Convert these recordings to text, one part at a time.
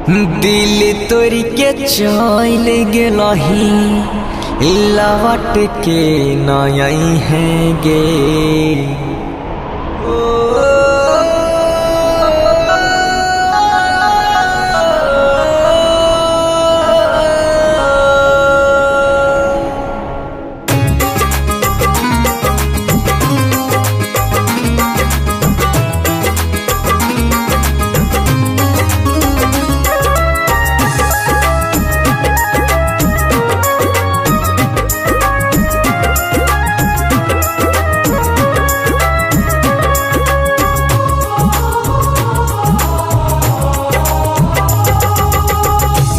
दिल तोड़ के चल गेलही लौट के नई है गे।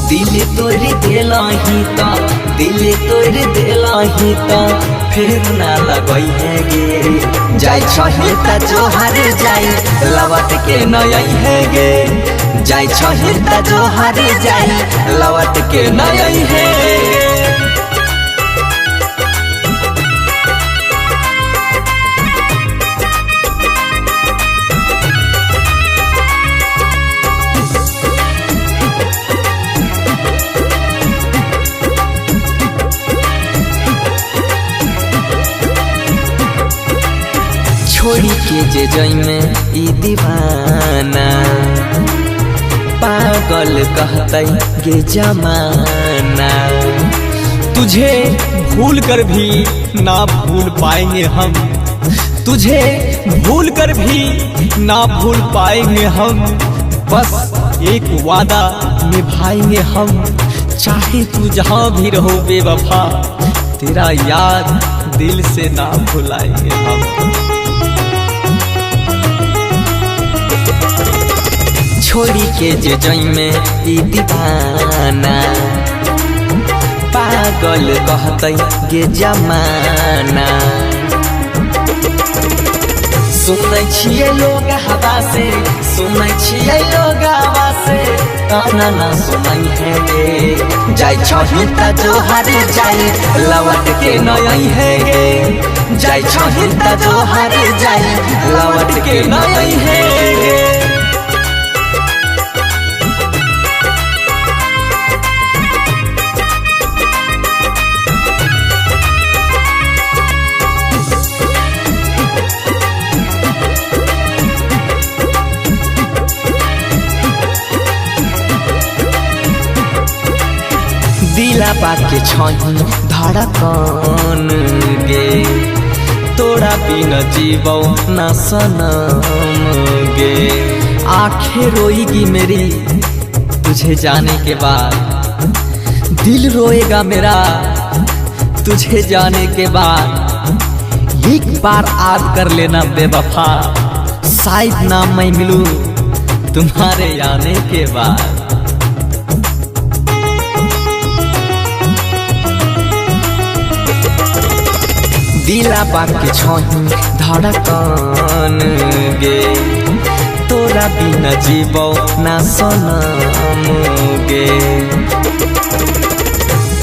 दिल तोड़ दिलाही ता दिल तोड़ दिलाही ता फिर ना लगई है गे। जाय छही ता जोहर जाई लौट के नई है गे। जाय छही ता जोहर जाई लौट के नई है गे। छोड़ी के जे जइमे ई दीवाना पागल कहतै गे जमाना। तुझे भूल कर भी ना भूल पाएंगे हम, तुझे भूल कर भी ना भूल पाएंगे हम। बस एक वादा निभाएंगे हम, चाहे तू जहाँ भी रहो बेवफा, तेरा याद दिल से ना भुलाएंगे हम। छोड़ी के जे जइमे ई दीवाना पागल कहतै गे जमाना। सुनै छियै लोग हवा से, सुनै छियै लोग हवा से, ताना ना सुनै है गे। जाय छही ता जोहर जाई लौट के नई है गे। जाय छही ता जोहर जाई लौट के नई है गे। दिला बाके छही धड़कन गे। तोरा बिना जीवो न सनम गे। आंखें रोएगी मेरी तुझे जाने के बाद, दिल रोएगा मेरा तुझे जाने के बाद। एक बार याद कर लेना बेवफा, शायद ना मैं मिलूं तुम्हारे आने के बाद। दिला बाके छही धड़कन गे। तोरा बिना जीवो ना सनम गे।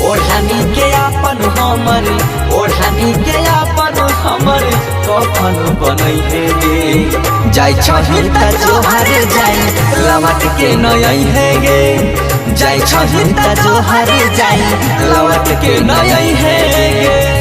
ओढ़नी के अपन हमर, ओढ़नी के अपन हमर कफन बनई है गे। जाय छही ता जोहर जाई लौट के नई है गे। जाय छही ता जोहर जाई लौट के नई है गे।